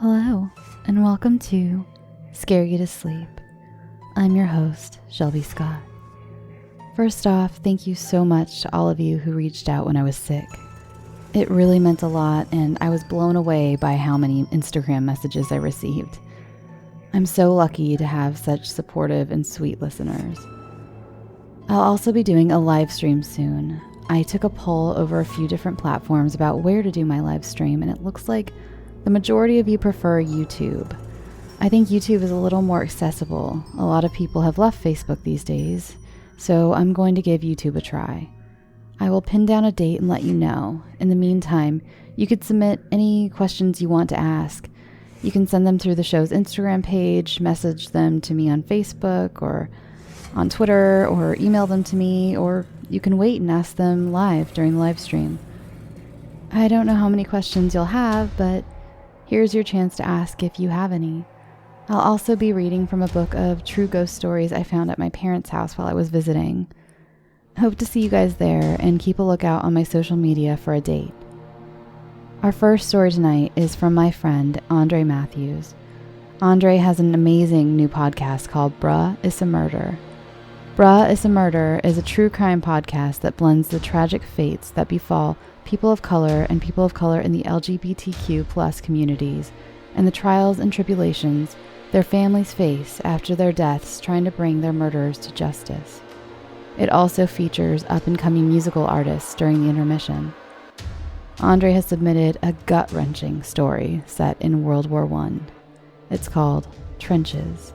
Hello, and welcome to Scare You to Sleep. I'm your host, Shelby Scott. First off, thank you so much to all of you who reached out when I was sick. It really meant a lot, and I was blown away by how many Instagram messages I received. I'm so lucky to have such supportive and sweet listeners. I'll also be doing a live stream soon. I took a poll over a few different platforms about where to do my live stream, and it looks like the majority of you prefer YouTube. I think YouTube is a little more accessible. A lot of people have left Facebook these days, so I'm going to give YouTube a try. I will pin down a date and let you know. In the meantime, you could submit any questions you want to ask. You can send them through the show's Instagram page, message them to me on Facebook or on Twitter, or email them to me, or you can wait and ask them live during the live stream. I don't know how many questions you'll have, but here's your chance to ask if you have any. I'll also be reading from a book of true ghost stories I found at my parents' house while I was visiting. Hope to see you guys there, and keep a lookout on my social media for a date. Our first story tonight is from my friend, Andre Matthews. Andre has an amazing new podcast called Bruh, Issa Murder. Bruh, Issa Murder is a true crime podcast that blends the tragic fates that befall people of color and people of color in the LGBTQ+ communities, and the trials and tribulations their families face after their deaths trying to bring their murderers to justice. It also features up-and-coming musical artists during the intermission. Andre has submitted a gut-wrenching story set in World War I. It's called Trenches.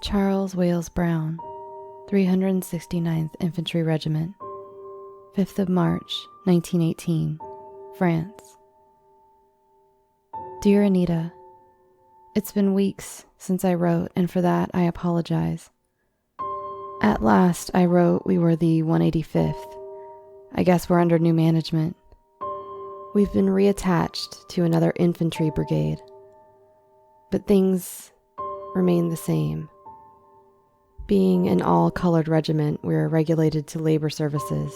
Charles Wales Brown, 369th Infantry Regiment, 5th of March, 1918, France. Dear Anita, it's been weeks since I wrote, and for that I apologize. At last I wrote we were the 185th. I guess we're under new management. We've been reattached to another infantry brigade, but things remain the same. Being an all-colored regiment, we're regulated to labor services.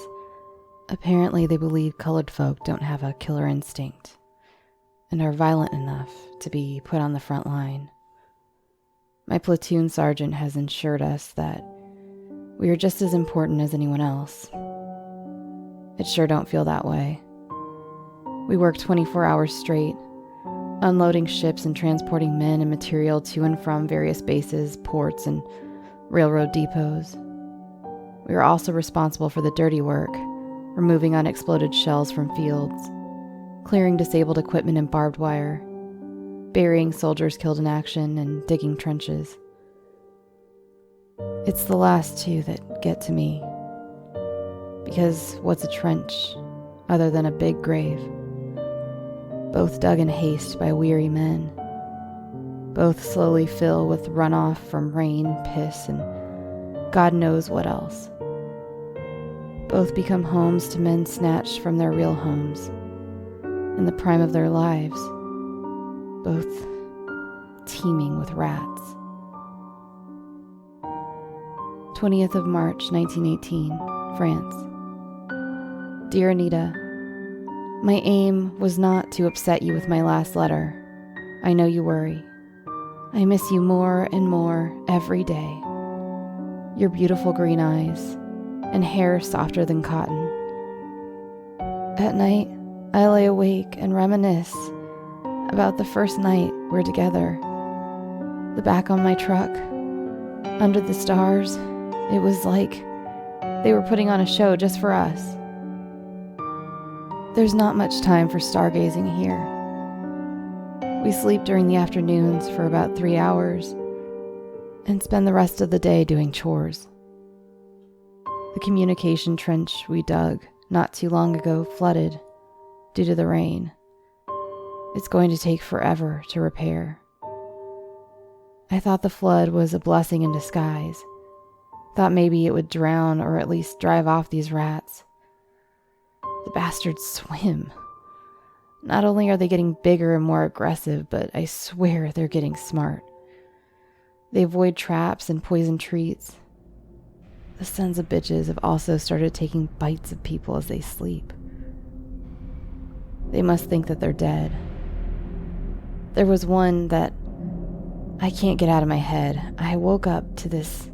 Apparently, they believe colored folk don't have a killer instinct and are violent enough to be put on the front line. My platoon sergeant has assured us that we are just as important as anyone else. It sure don't feel that way. We work 24 hours straight, unloading ships and transporting men and material to and from various bases, ports, and railroad depots. We are also responsible for the dirty work, removing unexploded shells from fields, clearing disabled equipment and barbed wire, burying soldiers killed in action, and digging trenches. It's the last two that get to me. Because what's a trench other than a big grave? Both dug in haste by weary men. Both slowly fill with runoff from rain, piss, and God knows what else. Both become homes to men snatched from their real homes in the prime of their lives, both teeming with rats. 20th of March, 1918, France. Dear Anita, my aim was not to upset you with my last letter. I know you worry. I miss you more and more every day. Your beautiful green eyes and hair softer than cotton. At night, I lay awake and reminisce about the first night we're together. The back on my truck, under the stars, it was like they were putting on a show just for us. There's not much time for stargazing here. We sleep during the afternoons for about 3 hours and spend the rest of the day doing chores. The communication trench we dug not too long ago flooded due to the rain. It's going to take forever to repair. I thought the flood was a blessing in disguise. Thought maybe it would drown or at least drive off these rats. The bastards swim. Not only are they getting bigger and more aggressive, but I swear they're getting smart. They avoid traps and poison treats. The sons of bitches have also started taking bites of people as they sleep. They must think that they're dead. There was one that I can't get out of my head. I woke up to this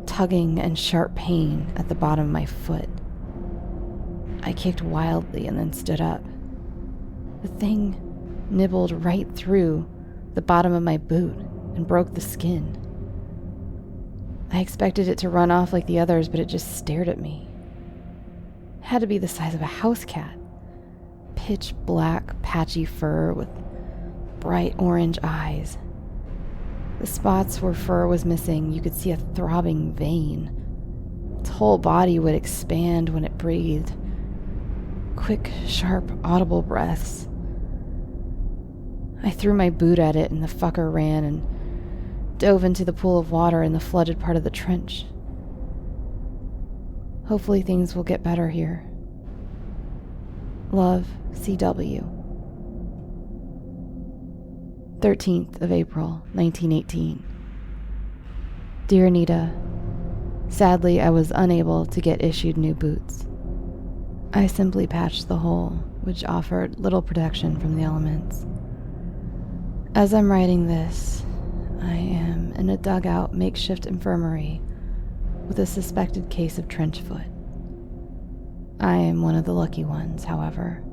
tugging and sharp pain at the bottom of my foot. I kicked wildly and then stood up. The thing nibbled right through the bottom of my boot and broke the skin. I expected it to run off like the others, but it just stared at me. It had to be the size of a house cat. Pitch black, patchy fur with bright orange eyes. The spots where fur was missing, you could see a throbbing vein. Its whole body would expand when it breathed. Quick, sharp, audible breaths. I threw my boot at it and the fucker ran and dove into the pool of water in the flooded part of the trench. Hopefully things will get better here. Love, CW. 13th of April, 1918. Dear Anita, sadly I was unable to get issued new boots. I simply patched the hole, which offered little protection from the elements. As I'm writing this, I am in a dugout makeshift infirmary with a suspected case of trench foot. I am one of the lucky ones, however.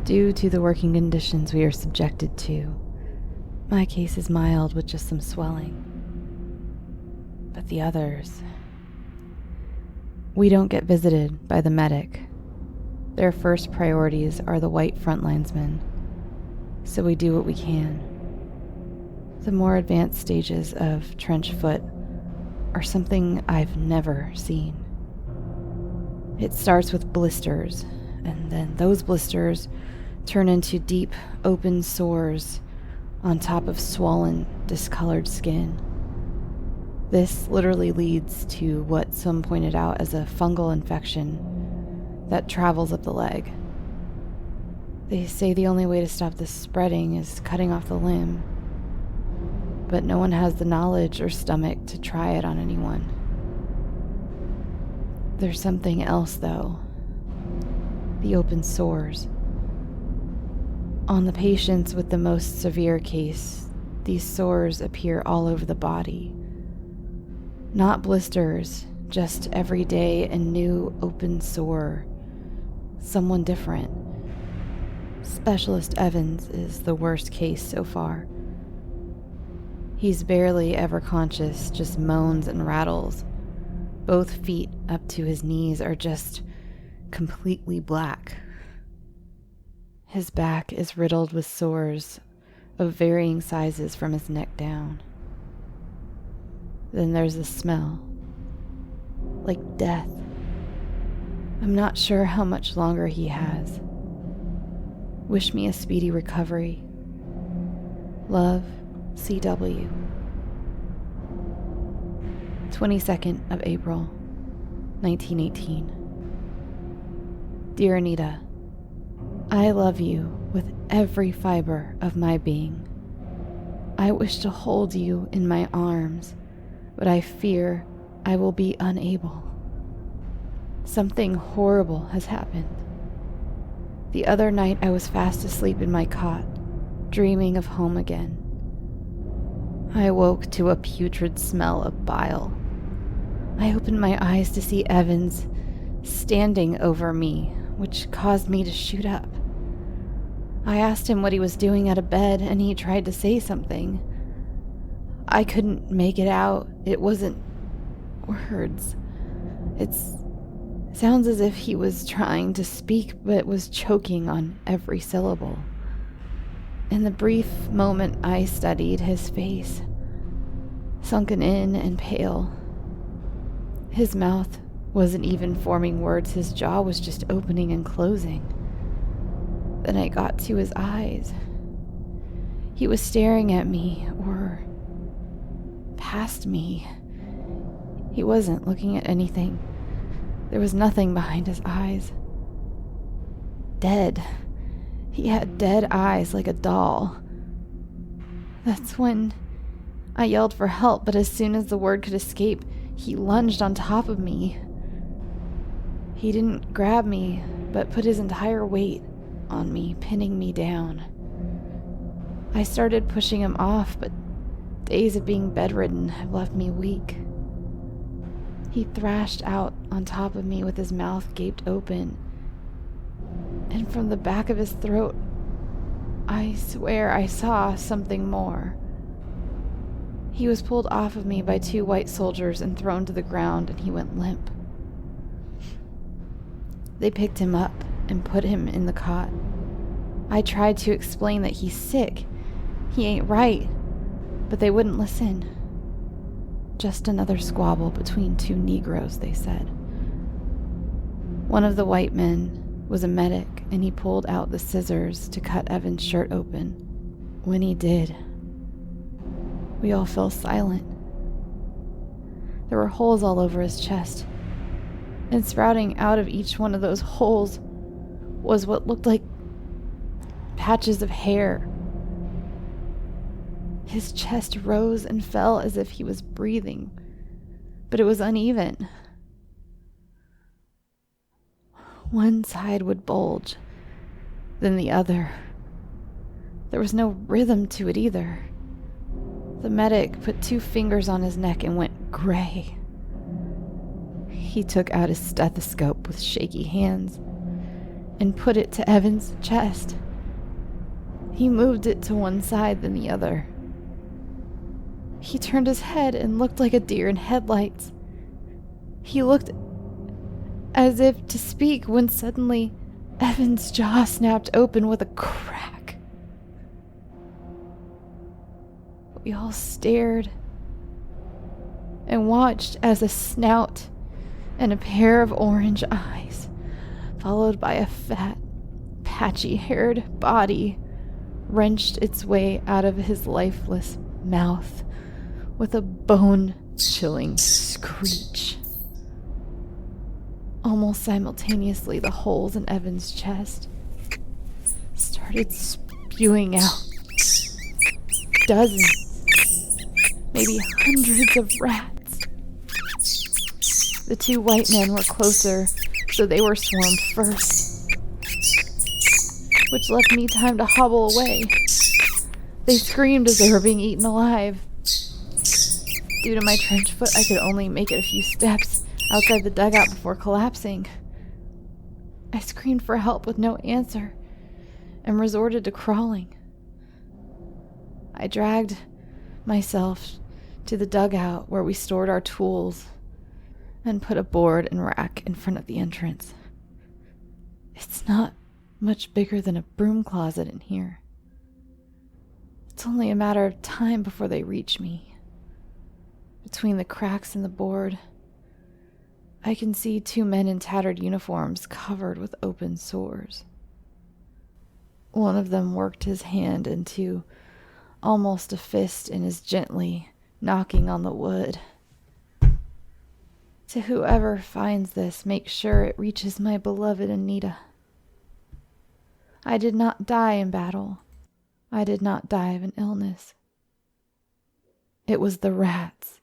Due to the working conditions we are subjected to, my case is mild with just some swelling. But the others... We don't get visited by the medic. Their first priorities are the white frontlinesmen, so we do what we can. The more advanced stages of trench foot are something I've never seen. It starts with blisters, and then those blisters turn into deep, open sores on top of swollen, discolored skin. This literally leads to what some pointed out as a fungal infection that travels up the leg. They say the only way to stop this spreading is cutting off the limb, but no one has the knowledge or stomach to try it on anyone. There's something else, though. The open sores. On the patients with the most severe case, these sores appear all over the body. Not blisters, just every day a new open sore. Someone different. Specialist Evans is the worst case so far. He's barely ever conscious, just moans and rattles. Both feet up to his knees are just completely black. His back is riddled with sores of varying sizes from his neck down. Then there's the smell. Like death. I'm not sure how much longer he has. Wish me a speedy recovery. Love, CW. 22nd of April, 1918. Dear Anita, I love you with every fiber of my being. I wish to hold you in my arms, but I fear I will be unable. Something horrible has happened. The other night I was fast asleep in my cot, dreaming of home again. I woke to a putrid smell of bile. I opened my eyes to see Evans standing over me, which caused me to shoot up. I asked him what he was doing out of bed, and he tried to say something. I couldn't make it out. It wasn't words. It sounds as if he was trying to speak, but was choking on every syllable. In the brief moment I studied his face, sunken in and pale. His mouth wasn't even forming words. His jaw was just opening and closing. Then I got to his eyes. He was staring at me, or past me. He wasn't looking at anything. There was nothing behind his eyes. dead. He had dead eyes like a doll. That's when I yelled for help, but as soon as the word could escape, he lunged on top of me. He didn't grab me, but put his entire weight on me, pinning me down. I started pushing him off, but days of being bedridden have left me weak. He thrashed out on top of me with his mouth gaped open, and from the back of his throat, I swear I saw something more. He was pulled off of me by 2 white soldiers and thrown to the ground, and he went limp. They picked him up and put him in the cot. I tried to explain that he's sick. He ain't right, but they wouldn't listen. Just another squabble between 2 Negroes, they said. One of the white men was a medic, and he pulled out the scissors to cut Evan's shirt open. When he did, we all fell silent. There were holes all over his chest, and sprouting out of each one of those holes was what looked like patches of hair. His chest rose and fell as if he was breathing, but it was uneven. One side would bulge, then the other. There was no rhythm to it either. The medic put 2 fingers on his neck and went gray. He took out his stethoscope with shaky hands and put it to Evan's chest. He moved it to one side, then the other. He turned his head and looked like a deer in headlights. He looked as if to speak when suddenly Evan's jaw snapped open with a crack. We all stared and watched as a snout and a pair of orange eyes, followed by a fat, patchy-haired body, wrenched its way out of his lifeless mouth with a bone-chilling screech. Almost simultaneously, the holes in Evan's chest started spewing out dozens, maybe hundreds of rats. The 2 white men were closer, so they were swarmed first, which left me time to hobble away. They screamed as they were being eaten alive. Due to my trench foot, I could only make it a few steps outside the dugout before collapsing. I screamed for help with no answer and resorted to crawling. I dragged myself to the dugout where we stored our tools and put a board and rack in front of the entrance. It's not much bigger than a broom closet in here. It's only a matter of time before they reach me. Between the cracks in the board, I can see 2 men in tattered uniforms covered with open sores. One of them worked his hand into almost a fist and is gently knocking on the wood. To whoever finds this, make sure it reaches my beloved Anita. I did not die in battle. I did not die of an illness. It was the rats.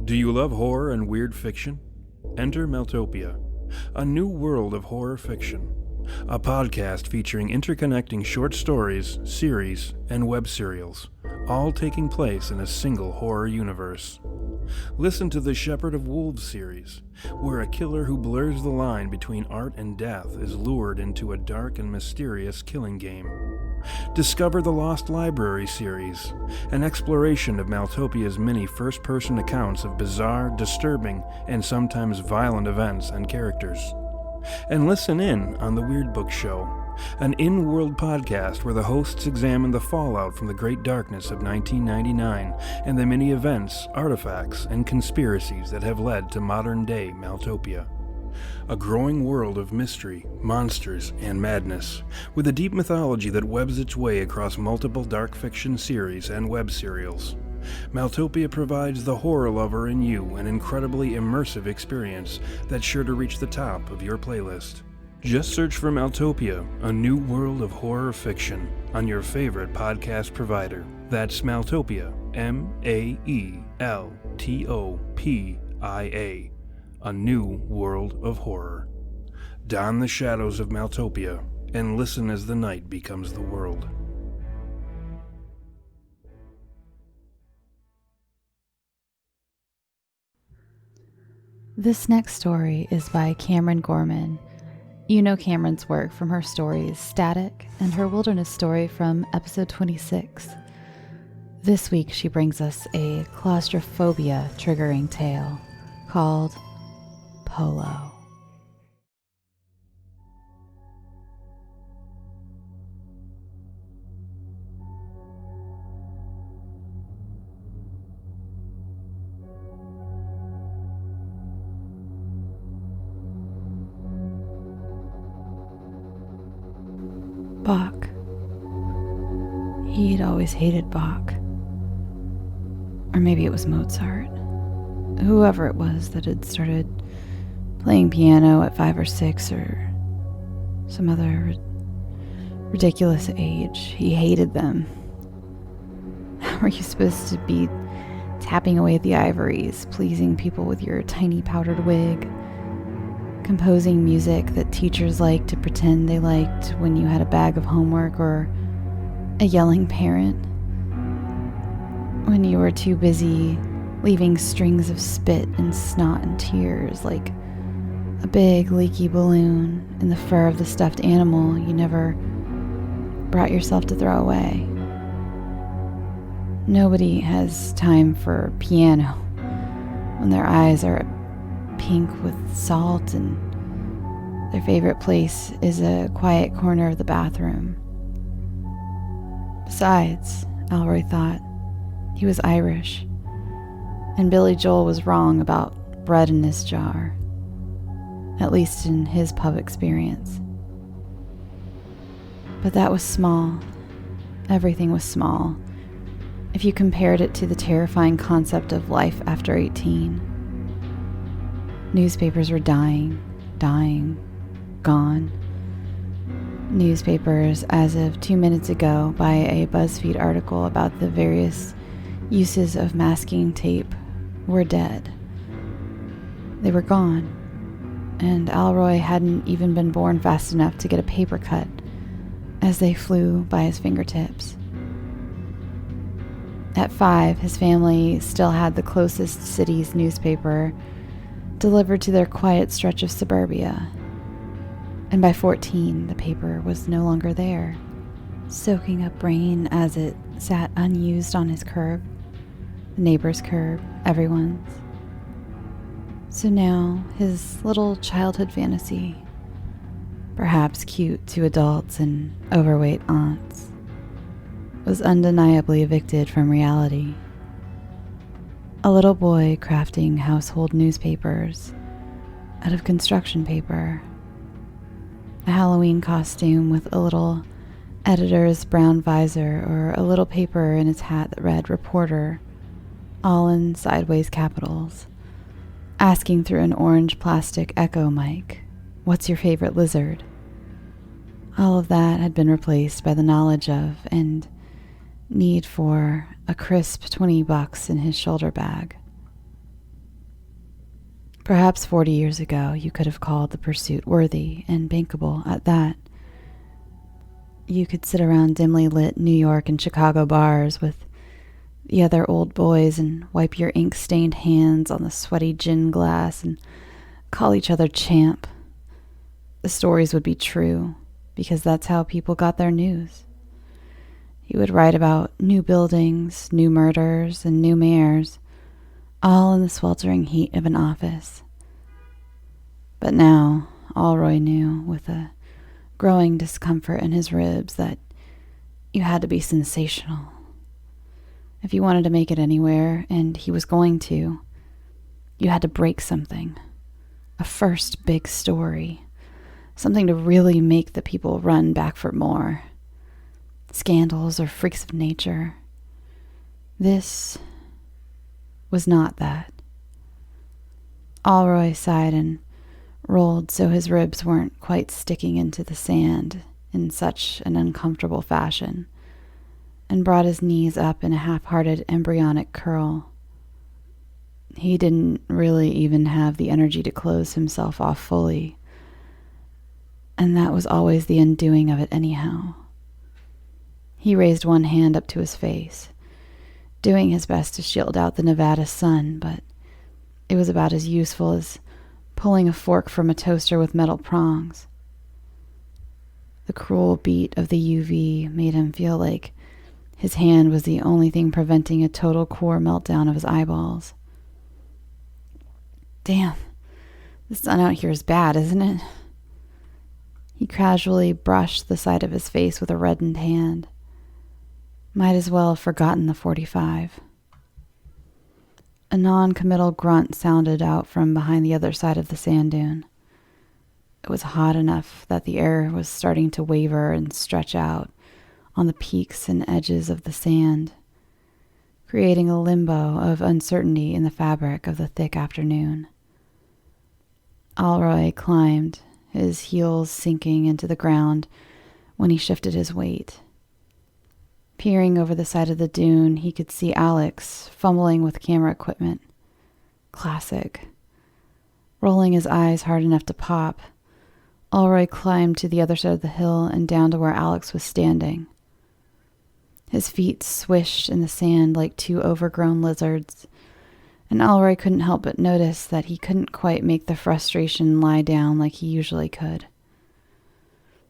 Do you love horror and weird fiction? Enter Maeltopia, a new world of horror fiction. A podcast featuring interconnecting short stories, series, and web serials, all taking place in a single horror universe. Listen to the Shepherd of Wolves series, where a killer who blurs the line between art and death is lured into a dark and mysterious killing game. Discover the Lost Library series, an exploration of Maeltopia's many first-person accounts of bizarre, disturbing, and sometimes violent events and characters. And listen in on The Weird Book Show, an in-world podcast where the hosts examine the fallout from the Great Darkness of 1999 and the many events, artifacts, and conspiracies that have led to modern-day Maeltopia. A growing world of mystery, monsters, and madness, with a deep mythology that webs its way across multiple dark fiction series and web serials. Maeltopia provides the horror lover in you an incredibly immersive experience that's sure to reach the top of your playlist. Just search for Maeltopia, a new world of horror fiction, on your favorite podcast provider. That's Maeltopia, Maeltopia, a new world of horror. Don the shadows of Maeltopia and listen as the night becomes the world. This next story is by Cameron Gorman. You know Cameron's work from her stories Static and her wilderness story from episode 26. This week she brings us a claustrophobia triggering tale called Polo. Bach. He'd always hated Bach. Or maybe it was Mozart. Whoever it was that had started playing piano at 5 or 6 or some other ridiculous age. He hated them. How are you supposed to be tapping away at the ivories, pleasing people with your tiny powdered wig? Composing music that teachers liked to pretend they liked when you had a bag of homework or a yelling parent. When you were too busy leaving strings of spit and snot and tears like a big leaky balloon in the fur of the stuffed animal you never brought yourself to throw away. Nobody has time for piano when their eyes are pink with salt and their favorite place is a quiet corner of the bathroom. Besides, Alroy thought, he was Irish, and Billy Joel was wrong about bread in his jar, at least in his pub experience. But that was small. Everything was small, if you compared it to the terrifying concept of life after 18. Newspapers were dying, gone. Newspapers, as of 2 minutes ago, by a BuzzFeed article about the various uses of masking tape, were dead. They were gone, and Alroy hadn't even been born fast enough to get a paper cut as they flew by his fingertips. At 5, his family still had the closest city's newspaper delivered to their quiet stretch of suburbia. And by 14, the paper was no longer there, soaking up rain as it sat unused on his curb, the neighbor's curb, everyone's. So now, his little childhood fantasy, perhaps cute to adults and overweight aunts, was undeniably evicted from reality. A little boy crafting household newspapers out of construction paper. A Halloween costume with a little editor's brown visor or a little paper in his hat that read reporter, all in sideways capitals. Asking through an orange plastic echo mic, "What's your favorite lizard?" All of that had been replaced by the knowledge of and need for a crisp $20 in his shoulder bag. Perhaps 40 years ago, you could have called the pursuit worthy and bankable at that. You could sit around dimly lit New York and Chicago bars with the other old boys and wipe your ink-stained hands on the sweaty gin glass and call each other champ. The stories would be true, because that's how people got their news. He would write about new buildings, new murders, and new mayors, all in the sweltering heat of an office. But now, Alroy knew, with a growing discomfort in his ribs, that you had to be sensational. If you wanted to make it anywhere, and he was going to, you had to break something. A first big story. Something to really make the people run back for more. Scandals or freaks of nature. This was not that. Alroy sighed and rolled so his ribs weren't quite sticking into the sand in such an uncomfortable fashion, and brought his knees up in a half-hearted embryonic curl. He didn't really even have the energy to close himself off fully, and that was always the undoing of it anyhow. He raised one hand up to his face, doing his best to shield out the Nevada sun, but it was about as useful as pulling a fork from a toaster with metal prongs. The cruel beat of the UV made him feel like his hand was the only thing preventing a total core meltdown of his eyeballs. Damn, the sun out here is bad, isn't it? He casually brushed the side of his face with a reddened hand. Might as well have forgotten the 45. A non-committal grunt sounded out from behind the other side of the sand dune. It was hot enough that the air was starting to waver and stretch out on the peaks and edges of the sand, creating a limbo of uncertainty in the fabric of the thick afternoon. Alroy climbed, his heels sinking into the ground when he shifted his weight. Peering over the side of the dune, he could see Alex fumbling with camera equipment. Classic. Rolling his eyes hard enough to pop, Alroy climbed to the other side of the hill and down to where Alex was standing. His feet swished in the sand like two overgrown lizards, and Alroy couldn't help but notice that he couldn't quite make the frustration lie down like he usually could.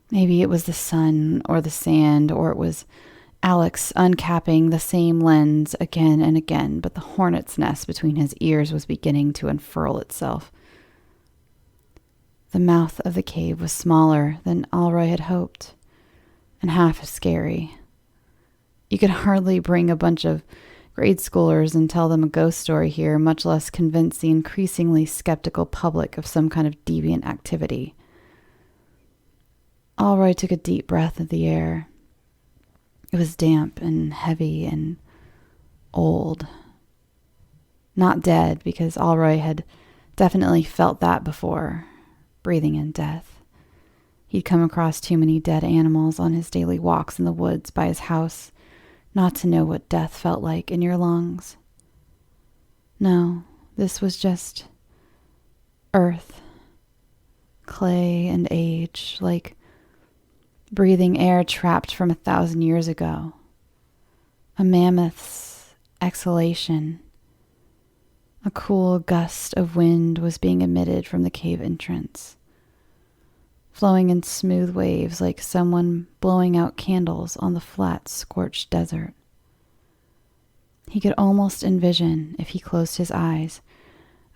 Maybe it was the sun or the sand, or it was Alex uncapping the same lens again and again, but the hornet's nest between his ears was beginning to unfurl itself. The mouth of the cave was smaller than Alroy had hoped, and half as scary. You could hardly bring a bunch of grade schoolers and tell them a ghost story here, much less convince the increasingly skeptical public of some kind of deviant activity. Alroy took a deep breath of the air. It was damp and heavy and old. Not dead, because Alroy had definitely felt that before, breathing in death. He'd come across too many dead animals on his daily walks in the woods by his house not to know what death felt like in your lungs. No, this was just earth, clay and age, like breathing air trapped from 1,000 years ago. A mammoth's exhalation. A cool gust of wind was being emitted from the cave entrance, flowing in smooth waves like someone blowing out candles on the flat, scorched desert. He could almost envision, if he closed his eyes,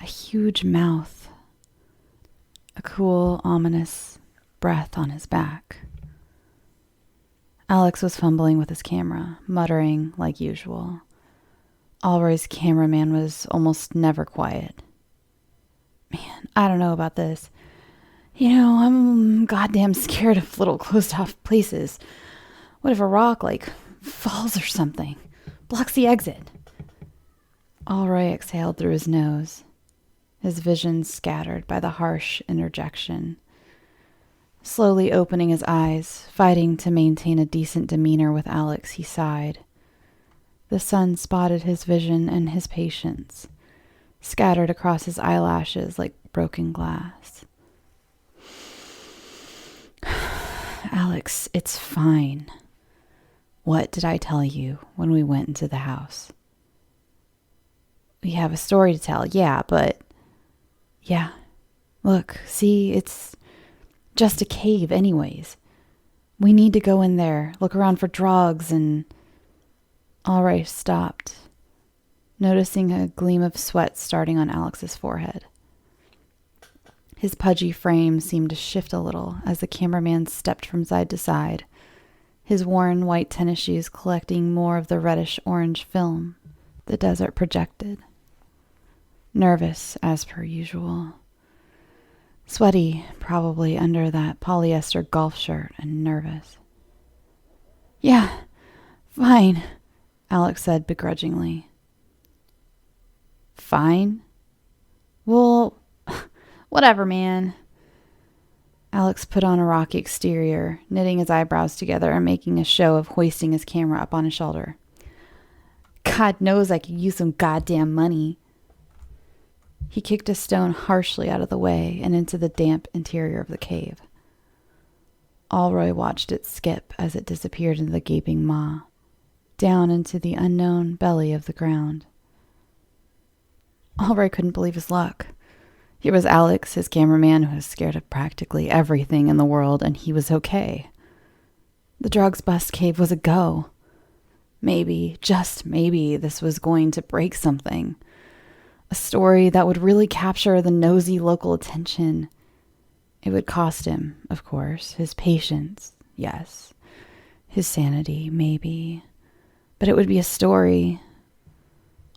a huge mouth, a cool, ominous breath on his back. Alex was fumbling with his camera, muttering like usual. Alroy's cameraman was almost never quiet. Man, I don't know about this. You know, I'm goddamn scared of little closed-off places. What if a rock, falls or something? Blocks the exit. Alroy exhaled through his nose, his vision scattered by the harsh interjection. Slowly opening his eyes, fighting to maintain a decent demeanor with Alex, he sighed. The sun spotted his vision and his patience, scattered across his eyelashes like broken glass. Alex, it's fine. What did I tell you when we went into the house? We have a story to tell, yeah, but... Yeah. Look, see, it's just a cave anyways. We need to go in there, look around for drugs and... Alroy stopped, noticing a gleam of sweat starting on Alex's forehead. His pudgy frame seemed to shift a little as the cameraman stepped from side to side, his worn white tennis shoes collecting more of the reddish-orange film the desert projected. Nervous, as per usual. Sweaty, probably under that polyester golf shirt, and nervous. "Yeah, fine," Alex said begrudgingly. "Fine? Well, whatever, man." Alex put on a rocky exterior, knitting his eyebrows together and making a show of hoisting his camera up on his shoulder. "God knows I could use some goddamn money." He kicked a stone harshly out of the way and into the damp interior of the cave. Alroy watched it skip as it disappeared into the gaping maw, down into the unknown belly of the ground. Alroy couldn't believe his luck. Here was Alex, his cameraman, who was scared of practically everything in the world, and he was okay. The drugs bust cave was a go. Maybe, just maybe, this was going to break something. A story that would really capture the nosy local attention. It would cost him, of course, his patience, yes. His sanity, maybe. But it would be a story.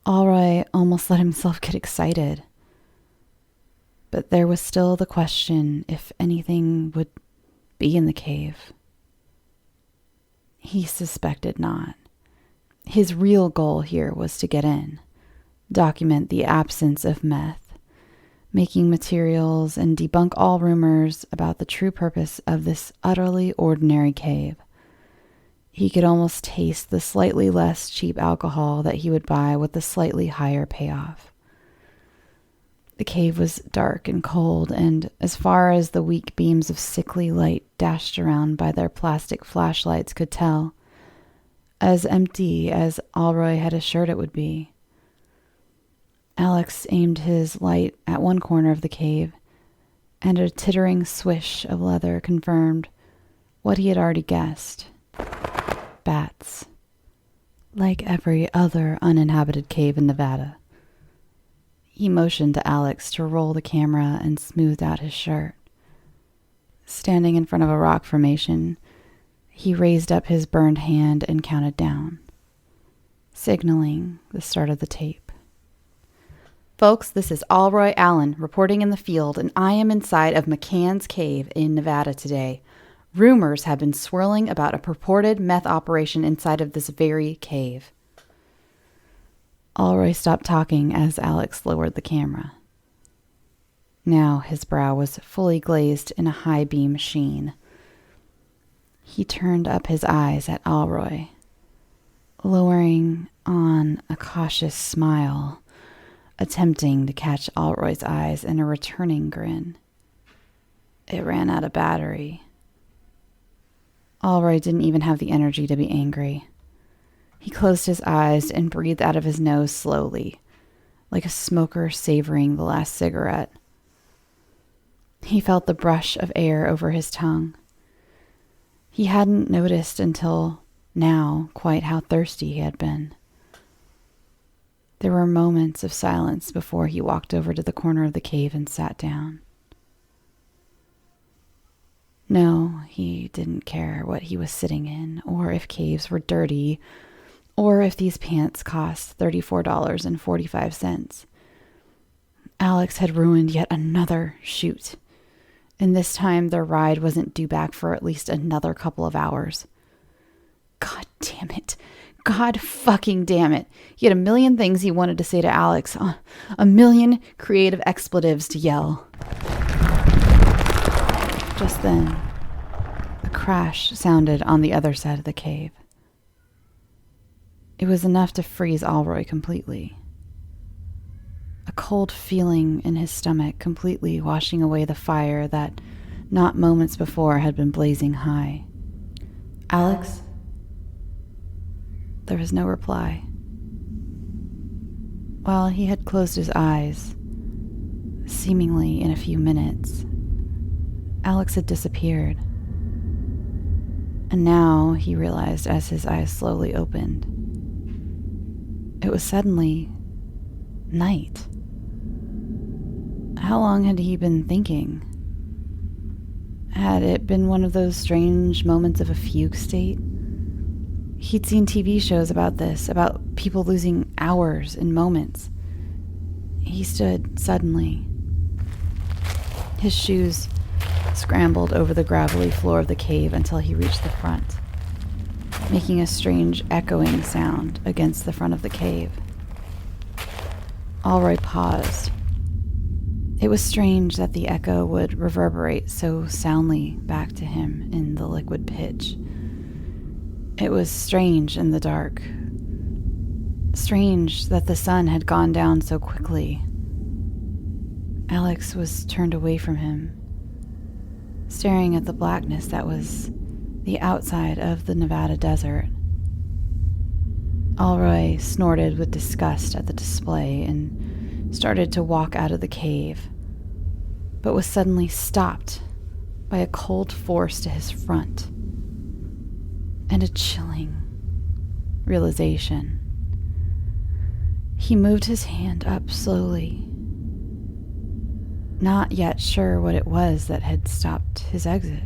Alroy almost let himself get excited. But there was still the question if anything would be in the cave. He suspected not. His real goal here was to get in, document the absence of meth, making materials and debunk all rumors about the true purpose of this utterly ordinary cave. He could almost taste the slightly less cheap alcohol that he would buy with the slightly higher payoff. The cave was dark and cold, and as far as the weak beams of sickly light dashed around by their plastic flashlights could tell, as empty as Alroy had assured it would be. Alex aimed his light at one corner of the cave, and a tittering swish of leather confirmed what he had already guessed. Bats. Like every other uninhabited cave in Nevada. He motioned to Alex to roll the camera and smoothed out his shirt. Standing in front of a rock formation, he raised up his burned hand and counted down, signaling the start of the tape. "Folks, this is Alroy Allen reporting in the field, and I am inside of McCann's Cave in Nevada today. Rumors have been swirling about a purported meth operation inside of this very cave." Alroy stopped talking as Alex lowered the camera. Now his brow was fully glazed in a high beam sheen. He turned up his eyes at Alroy, lowering on a cautious smile, attempting to catch Alroy's eyes in a returning grin. It ran out of battery. Alroy didn't even have the energy to be angry. He closed his eyes and breathed out of his nose slowly, like a smoker savoring the last cigarette. He felt the brush of air over his tongue. He hadn't noticed until now quite how thirsty he had been. There were moments of silence before he walked over to the corner of the cave and sat down. No, he didn't care what he was sitting in, or if caves were dirty, or if these pants cost $34.45. Alex had ruined yet another shoot, and this time their ride wasn't due back for at least another couple of hours. God damn it. God fucking damn it. He had a million things he wanted to say to Alex, a million creative expletives to yell. Just then, a crash sounded on the other side of the cave. It was enough to freeze Alroy completely. A cold feeling in his stomach completely washing away the fire that, not moments before, had been blazing high. "Alex?" There was no reply. While he had closed his eyes, seemingly in a few minutes, Alex had disappeared. And now he realized as his eyes slowly opened, it was suddenly night. How long had he been thinking? Had it been one of those strange moments of a fugue state? He'd seen TV shows about this, about people losing hours in moments. He stood suddenly. His shoes scrambled over the gravelly floor of the cave until he reached the front, making a strange echoing sound against the front of the cave. Alroy paused. It was strange that the echo would reverberate so soundly back to him in the liquid pitch. It was strange in the dark. Strange that the sun had gone down so quickly. Alex was turned away from him, staring at the blackness that was the outside of the Nevada desert. Alroy snorted with disgust at the display and started to walk out of the cave, but was suddenly stopped by a cold force to his front and a chilling realization. He moved his hand up slowly, not yet sure what it was that had stopped his exit.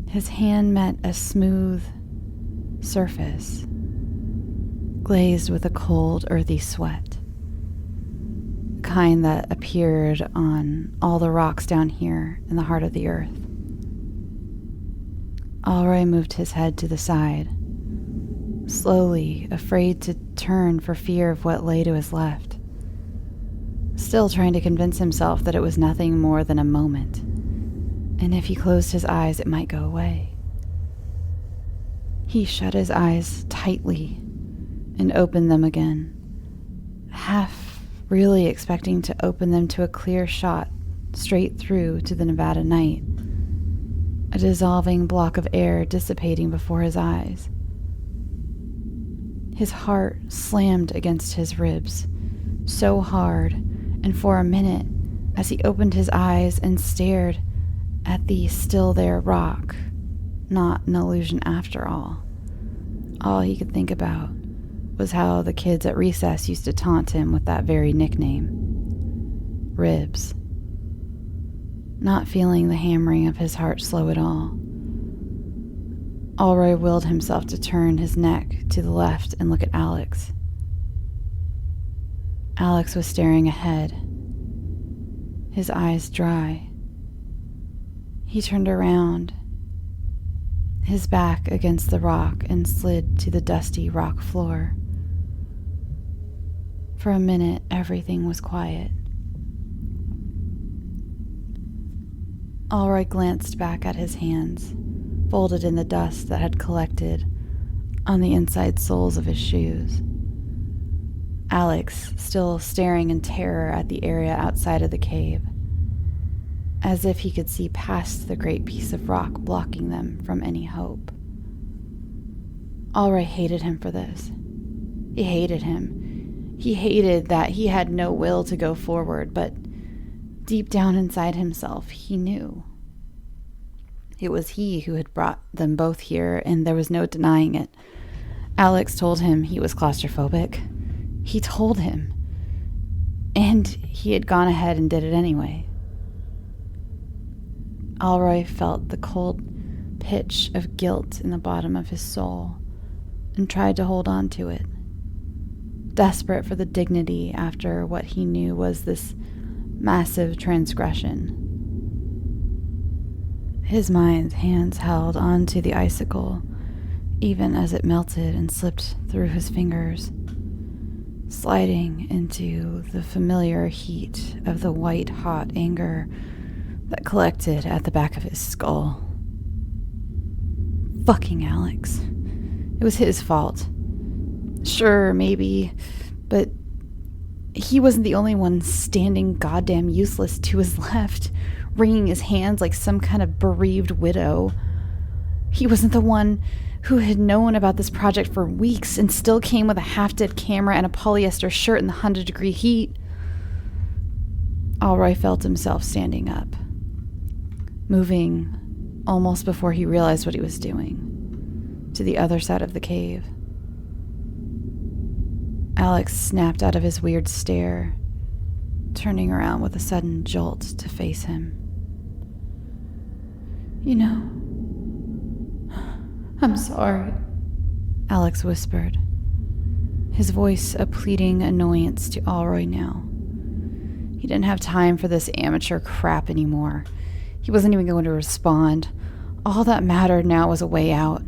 His hand met a smooth surface, glazed with a cold, earthy sweat, the kind that appeared on all the rocks down here in the heart of the earth. Alroy moved his head to the side, slowly, afraid to turn for fear of what lay to his left, still trying to convince himself that it was nothing more than a moment, and if he closed his eyes, it might go away. He shut his eyes tightly and opened them again, half really expecting to open them to a clear shot straight through to the Nevada night, a dissolving block of air dissipating before his eyes. His heart slammed against his ribs so hard, and for a minute, as he opened his eyes and stared at the still there rock, not an illusion after all he could think about was how the kids at recess used to taunt him with that very nickname, Ribs. Not feeling the hammering of his heart slow at all, Alroy willed himself to turn his neck to the left and look at Alex. Alex was staring ahead, his eyes dry. He turned around, his back against the rock, and slid to the dusty rock floor. For a minute, everything was quiet. Alroy glanced back at his hands, folded in the dust that had collected on the inside soles of his shoes. Alex still staring in terror at the area outside of the cave, as if he could see past the great piece of rock blocking them from any hope. Alroy hated him for this. He hated him. He hated that he had no will to go forward, but deep down inside himself, he knew. It was he who had brought them both here, and there was no denying it. Alex told him he was claustrophobic. He told him. And he had gone ahead and did it anyway. Alroy felt the cold pitch of guilt in the bottom of his soul and tried to hold on to it, desperate for the dignity after what he knew was this massive transgression. His mind's hands held onto the icicle, even as it melted and slipped through his fingers, sliding into the familiar heat of the white-hot anger that collected at the back of his skull. Fucking Alex. It was his fault. Sure, maybe, but he wasn't the only one standing goddamn useless to his left, wringing his hands like some kind of bereaved widow. He wasn't the one who had known about this project for weeks and still came with a half-dead camera and a polyester shirt in the 100-degree heat. Alroy felt himself standing up, moving almost before he realized what he was doing, to the other side of the cave. Alex snapped out of his weird stare, turning around with a sudden jolt to face him. "You know, I'm sorry," Alex whispered, his voice a pleading annoyance to Alroy now. He didn't have time for this amateur crap anymore. He wasn't even going to respond. All that mattered now was a way out.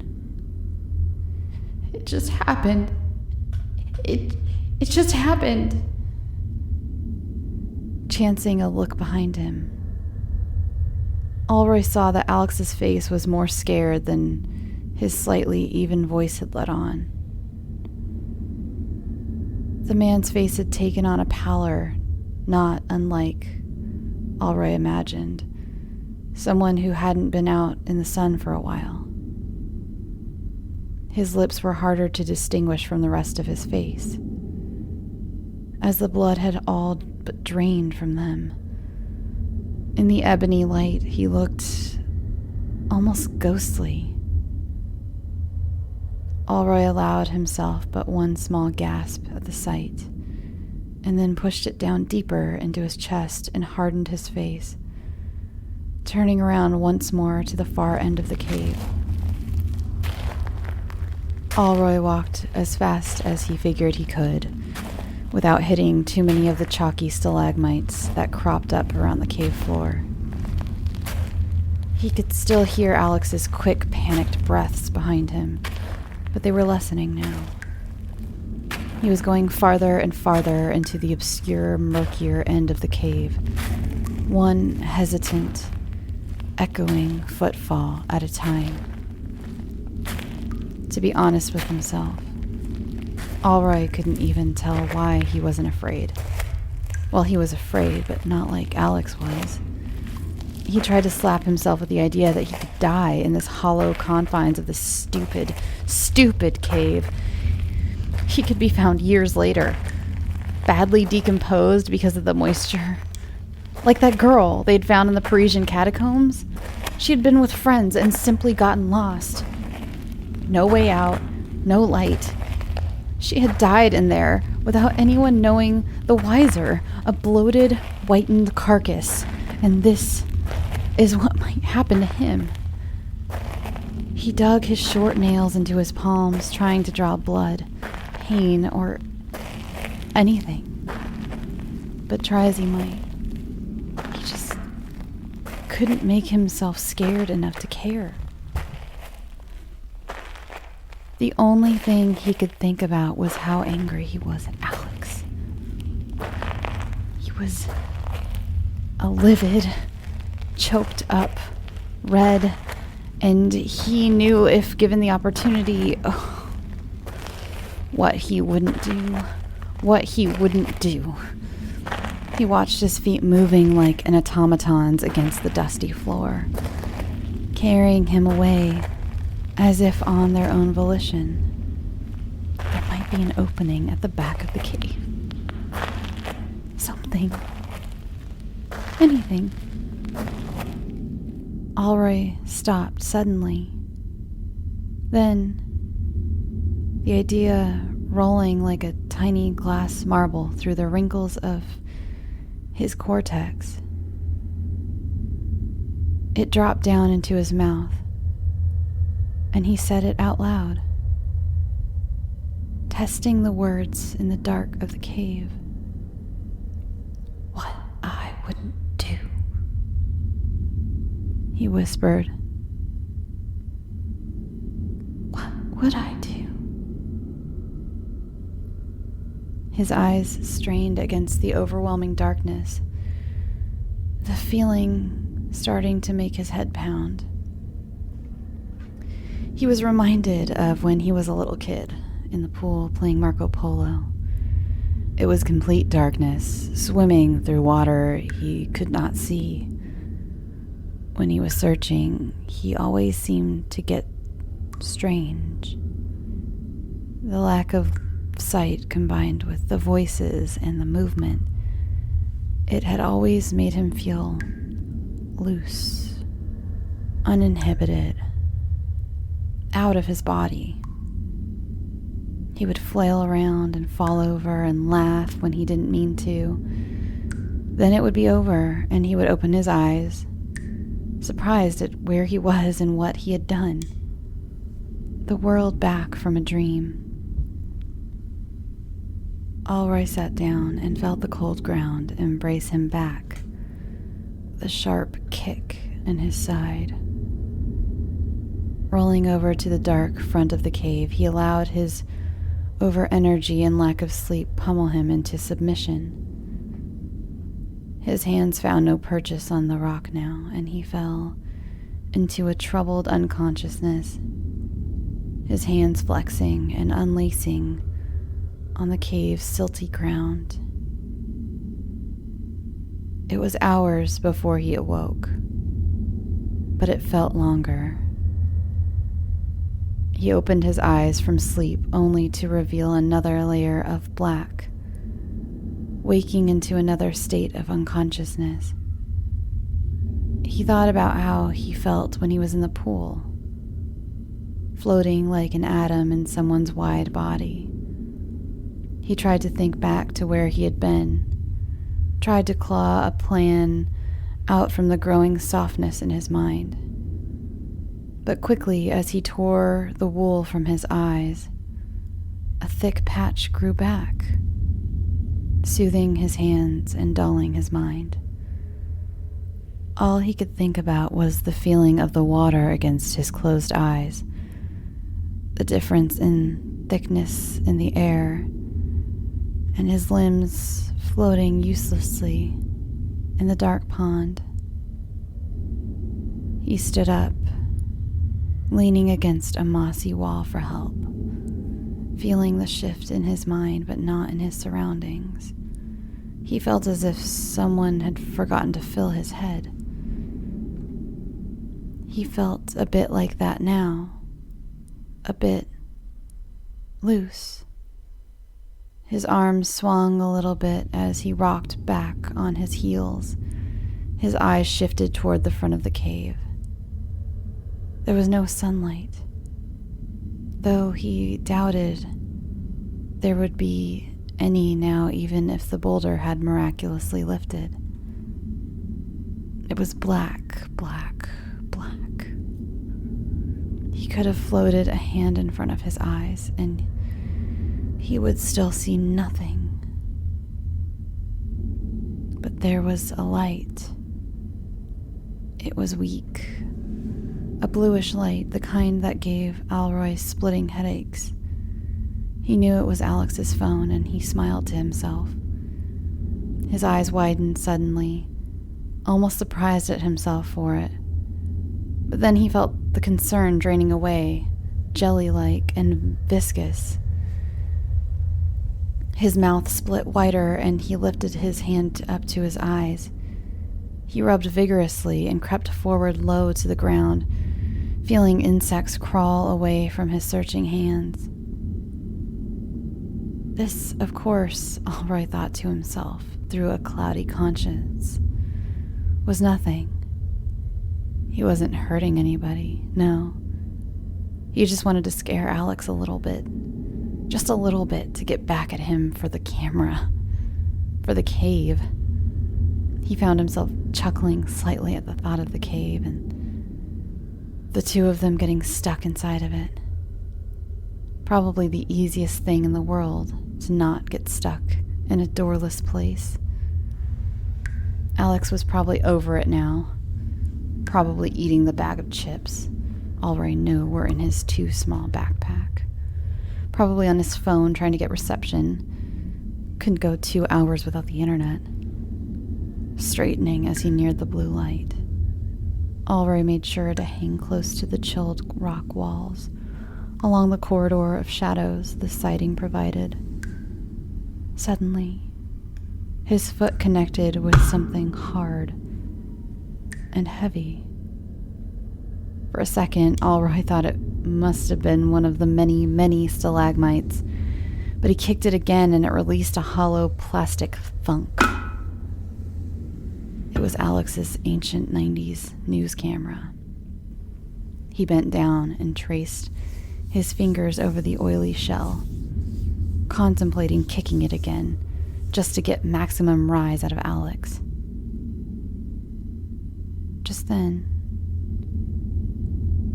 "It just happened. It just happened." Chancing a look behind him, Alroy saw that Alex's face was more scared than his slightly even voice had let on. The man's face had taken on a pallor not unlike Alroy imagined, someone who hadn't been out in the sun for a while. His lips were harder to distinguish from the rest of his face, as the blood had all but drained from them. In the ebony light, he looked almost ghostly. Alroy allowed himself but one small gasp at the sight, and then pushed it down deeper into his chest and hardened his face, turning around once more to the far end of the cave. Alroy walked as fast as he figured he could, without hitting too many of the chalky stalagmites that cropped up around the cave floor. He could still hear Alex's quick, panicked breaths behind him, but they were lessening now. He was going farther and farther into the obscure, murkier end of the cave, one hesitant, echoing footfall at a time. To be honest with himself, Alroy couldn't even tell why he wasn't afraid. Well, he was afraid, but not like Alex was. He tried to slap himself with the idea that he could die in this hollow confines of this stupid, stupid cave. He could be found years later, badly decomposed because of the moisture. Like that girl they'd found in the Parisian catacombs. She had been with friends and simply gotten lost. No way out, no light. She had died in there without anyone knowing the wiser, a bloated, whitened carcass, and this is what might happen to him. He dug his short nails into his palms, trying to draw blood, pain, or anything. But try as he might, he just couldn't make himself scared enough to care. The only thing he could think about was how angry he was at Alex. He was a livid, choked up, red, and he knew if given the opportunity, what he wouldn't do. He watched his feet moving like an automaton's against the dusty floor, carrying him away as if on their own volition. There might be an opening at the back of the cave. Something. Anything. Alroy stopped suddenly. Then, the idea rolling like a tiny glass marble through the wrinkles of his cortex. It dropped down into his mouth, and he said it out loud, testing the words in the dark of the cave. "What I wouldn't do," he whispered. "What would I do?" His eyes strained against the overwhelming darkness, the feeling starting to make his head pound. He was reminded of when he was a little kid in the pool playing Marco Polo. It was complete darkness, swimming through water he could not see. When he was searching, he always seemed to get strange. The lack of sight combined with the voices and the movement, it had always made him feel loose, uninhibited, out of his body. He would flail around and fall over and laugh when he didn't mean to. Then it would be over, and he would open his eyes, surprised at where he was and what he had done. The world back from a dream. Alroy sat down and felt the cold ground embrace him back, the sharp kick in his side. Rolling over to the dark front of the cave, he allowed his over-energy and lack of sleep pummel him into submission. His hands found no purchase on the rock now, and he fell into a troubled unconsciousness, his hands flexing and unlacing on the cave's silty ground. It was hours before he awoke, but it felt longer. He opened his eyes from sleep only to reveal another layer of black, waking into another state of unconsciousness. He thought about how he felt when he was in the pool, floating like an atom in someone's wide body. He tried to think back to where he had been, tried to claw a plan out from the growing softness in his mind. But quickly, as he tore the wool from his eyes, a thick patch grew back, soothing his hands and dulling his mind. All he could think about was the feeling of the water against his closed eyes, the difference in thickness in the air, and his limbs floating uselessly in the dark pond. He stood up, leaning against a mossy wall for help, feeling the shift in his mind but not in his surroundings. He felt as if someone had forgotten to fill his head. He felt a bit like that now, a bit loose. His arms swung a little bit as he rocked back on his heels. His eyes shifted toward the front of the cave. There was no sunlight, though he doubted there would be any now, even if the boulder had miraculously lifted. It was black, black, black. He could have floated a hand in front of his eyes, and he would still see nothing. But there was a light. It was weak. A bluish light, the kind that gave Alroy splitting headaches. He knew it was Alex's phone, and he smiled to himself. His eyes widened suddenly, almost surprised at himself for it. But then he felt the concern draining away, jelly-like and viscous. His mouth split wider, and he lifted his hand up to his eyes. He rubbed vigorously and crept forward low to the ground, feeling insects crawl away from his searching hands. This, of course, Alroy thought to himself through a cloudy conscience, was nothing. He wasn't hurting anybody, no. He just wanted to scare Alex a little bit. Just a little bit to get back at him for the camera, for the cave. He found himself chuckling slightly at the thought of the cave and the two of them getting stuck inside of it. Probably the easiest thing in the world to not get stuck in a doorless place. Alex was probably over it now, probably eating the bag of chips Alroy knew were in his too small backpack. Probably on his phone trying to get reception. Couldn't go 2 hours without the internet. Straightening as he neared the blue light, Alroy made sure to hang close to the chilled rock walls along the corridor of shadows the siding provided. Suddenly, his foot connected with something hard and heavy. For a second, Alroy thought it must have been one of the many, many stalagmites, but he kicked it again and it released a hollow plastic thunk. It was Alex's ancient 90s news camera. He bent down and traced his fingers over the oily shell, contemplating kicking it again, just to get maximum rise out of Alex. Just then,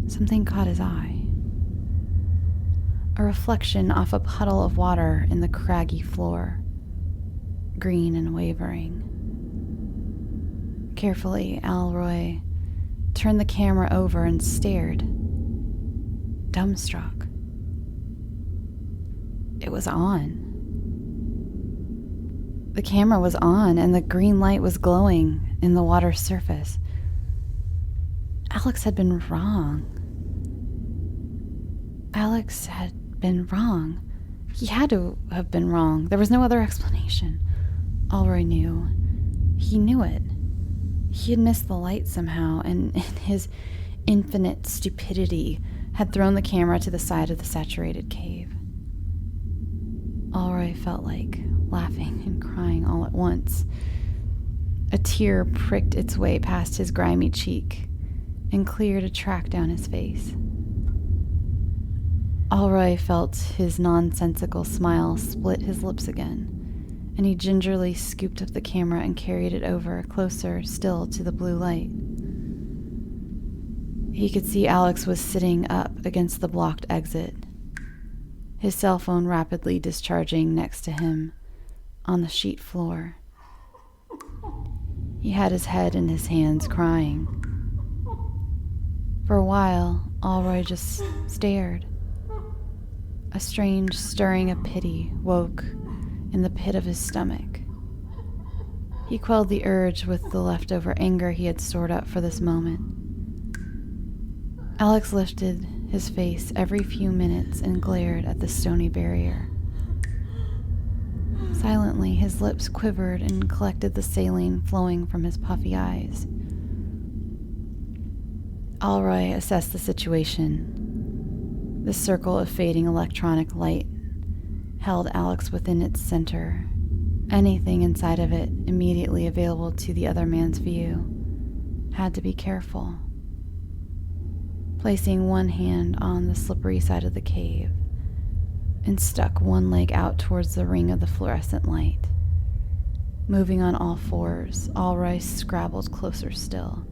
something caught his eye. A reflection off a puddle of water in the craggy floor, green and wavering. Carefully, Alroy turned the camera over and stared, dumbstruck. It was on. The camera was on, and the green light was glowing in the water's surface. Alex had been wrong. Alex had been wrong. He had to have been wrong. There was no other explanation. Alroy knew. He knew it. He had missed the light somehow, and in his infinite stupidity had thrown the camera to the side of the saturated cave. Alroy felt like laughing and crying all at once. A tear pricked its way past his grimy cheek and cleared a track down his face. Alroy felt his nonsensical smile split his lips again, and he gingerly scooped up the camera and carried it over, closer still to the blue light. He could see Alex was sitting up against the blocked exit, his cell phone rapidly discharging next to him on the sheet floor. He had his head in his hands, crying. For a while, Alroy just stared. A strange stirring of pity woke in the pit of his stomach. He quelled the urge with the leftover anger he had stored up for this moment. Alex lifted his face every few minutes and glared at the stony barrier. Silently, his lips quivered and collected the saline flowing from his puffy eyes. Alroy assessed the situation. The circle of fading electronic light held Alex within its center, anything inside of it immediately available to the other man's view. Had to be careful. Placing one hand on the slippery side of the cave, and stuck one leg out towards the ring of the fluorescent light. Moving on all fours, Alroy scrabbled closer still.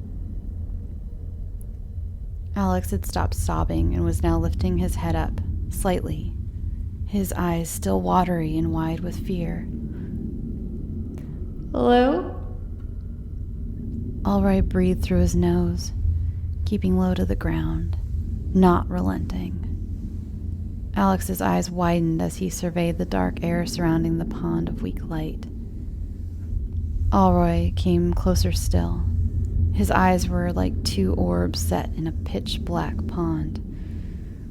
Alex had stopped sobbing and was now lifting his head up, slightly, his eyes still watery and wide with fear. "Hello?" Alroy breathed through his nose, keeping low to the ground, not relenting. Alex's eyes widened as he surveyed the dark air surrounding the pond of weak light. Alroy came closer still. His eyes were like two orbs set in a pitch-black pond,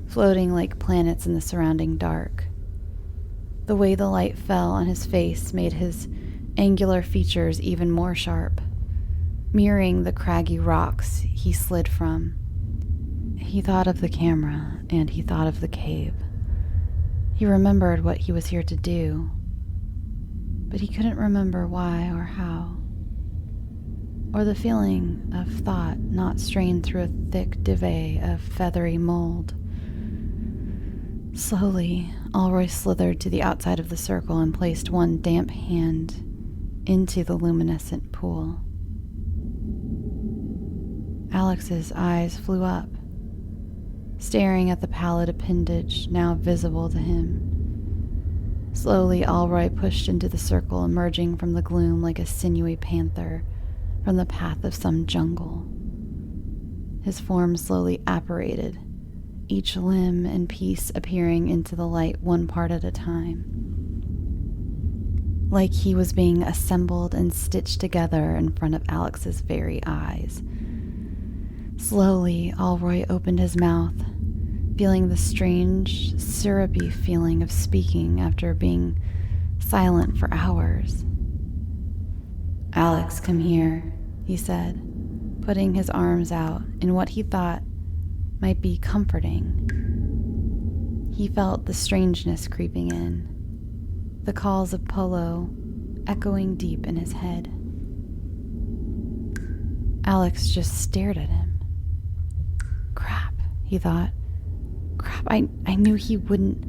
floating like planets in the surrounding dark. The way the light fell on his face made his angular features even more sharp, mirroring the craggy rocks he slid from. He thought of the camera, and he thought of the cave. He remembered what he was here to do, but he couldn't remember why or how, or the feeling of thought not strained through a thick duvet of feathery mold. Slowly, Alroy slithered to the outside of the circle and placed one damp hand into the luminescent pool. Alex's eyes flew up, staring at the pallid appendage now visible to him. Slowly, Alroy pushed into the circle, emerging from the gloom like a sinewy panther from the path of some jungle. His form slowly apparated, each limb and piece appearing into the light one part at a time, like he was being assembled and stitched together in front of Alex's very eyes. Slowly, Alroy opened his mouth, feeling the strange, syrupy feeling of speaking after being silent for hours. "Alex, come here," he said, putting his arms out in what he thought might be comforting. He felt the strangeness creeping in, the calls of Polo echoing deep in his head. Alex just stared at him. Crap. he thought. Crap, I knew he wouldn't.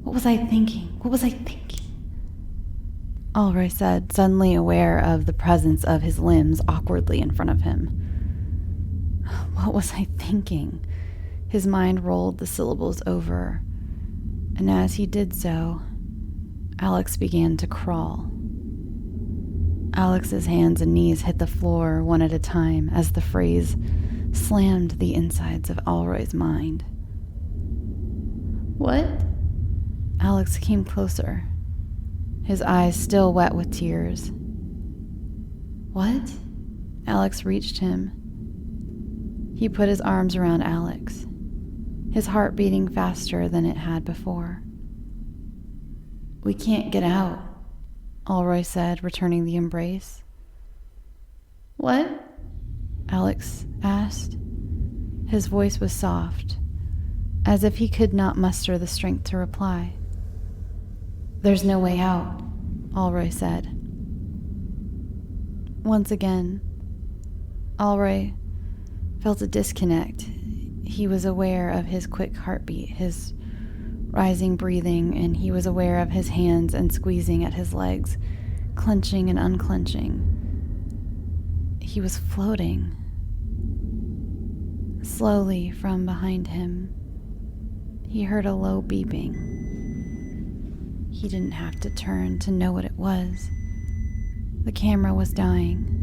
What was I thinking? Alroy said, suddenly aware of the presence of his limbs awkwardly in front of him. What was I thinking? His mind rolled the syllables over, and as he did so, Alex began to crawl. Alex's hands and knees hit the floor one at a time as the phrase slammed the insides of Alroy's mind. What? Alex came closer, his eyes still wet with tears. What? Alex reached him. He put his arms around Alex, his heart beating faster than it had before. We can't get out, Alroy said, returning the embrace. What? Alex asked. His voice was soft, as if he could not muster the strength to reply. There's no way out, Alroy said. Once again, Alroy felt a disconnect. He was aware of his quick heartbeat, his rising breathing, and he was aware of his hands and squeezing at his legs, clenching and unclenching. He was floating. Slowly from behind him, he heard a low beeping. He didn't have to turn to know what it was. The camera was dying.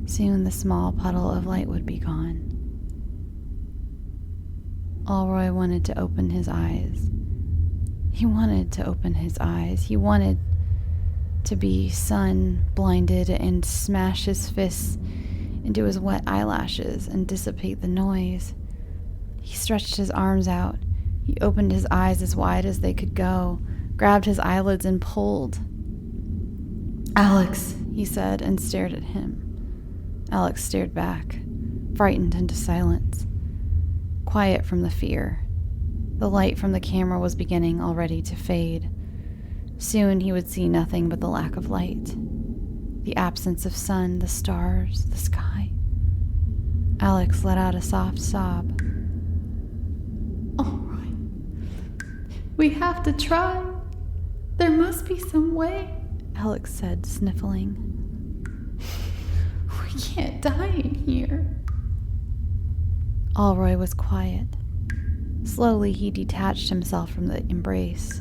Soon the small puddle of light would be gone. Alroy wanted to open his eyes. He wanted to open his eyes. He wanted to be sun-blinded and smash his fists into his wet eyelashes and dissipate the noise. He stretched his arms out. He opened his eyes as wide as they could go, grabbed his eyelids and pulled. Alex, he said, and stared at him. Alex stared back, frightened into silence. Quiet from the fear. The light from the camera was beginning already to fade. Soon he would see nothing but the lack of light, the absence of sun, the stars, the sky. Alex let out a soft sob. All right. We have to try. There must be some way, Alex said, sniffling. We can't die in here. Alroy was quiet. Slowly he detached himself from the embrace,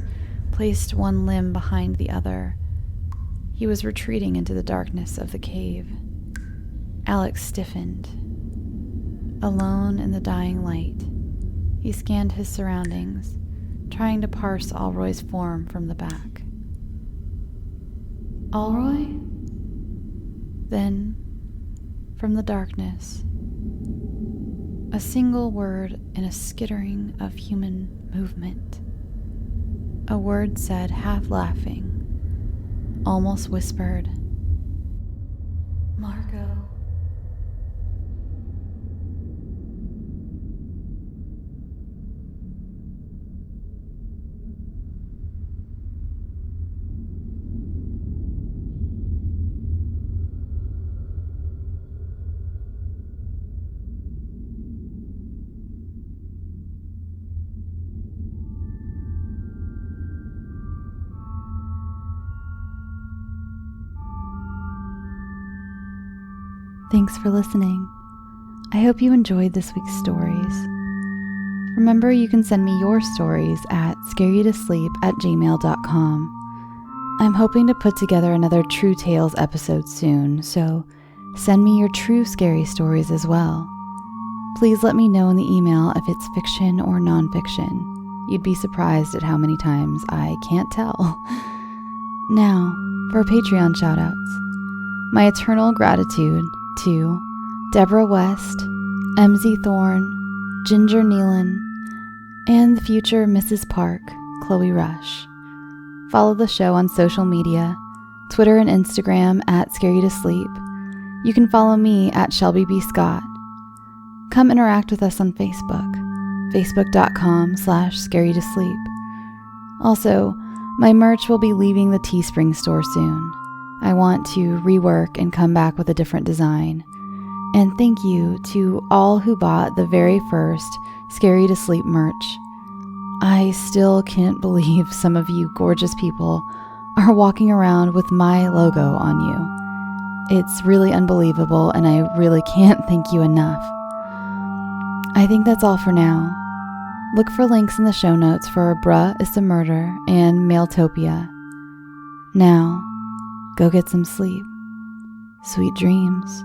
placed one limb behind the other. He was retreating into the darkness of the cave. Alex stiffened. Alone in the dying light, he scanned his surroundings, trying to parse Alroy's form from the back. Alroy? Then, from the darkness, a single word in a skittering of human movement. A word said, half laughing, almost whispered, Margot. Thanks for listening. I hope you enjoyed this week's stories. Remember, you can send me your stories at scareyoutosleep@gmail.com. I'm hoping to put together another True Tales episode soon, so send me your true scary stories as well. Please let me know in the email if it's fiction or nonfiction. You'd be surprised at how many times I can't tell. Now, for Patreon shoutouts. My eternal gratitude to Deborah West, MZ Thorne, Ginger Nealon, and the future Mrs. Park, Chloe Rush. Follow the show on social media, Twitter and Instagram at scareyoutosleep. You can follow me at Shelby B. Scott. Come interact with us on Facebook, facebook.com/scareyoutosleep. Also, my merch will be leaving the Teespring store soon. I want to rework and come back with a different design. And thank you to all who bought the very first Scary to Sleep merch. I still can't believe some of you gorgeous people are walking around with my logo on you. It's really unbelievable, and I really can't thank you enough. I think that's all for now. Look for links in the show notes for Bruh Issa Murder and Maeltopia. Now, go get some sleep. Sweet dreams.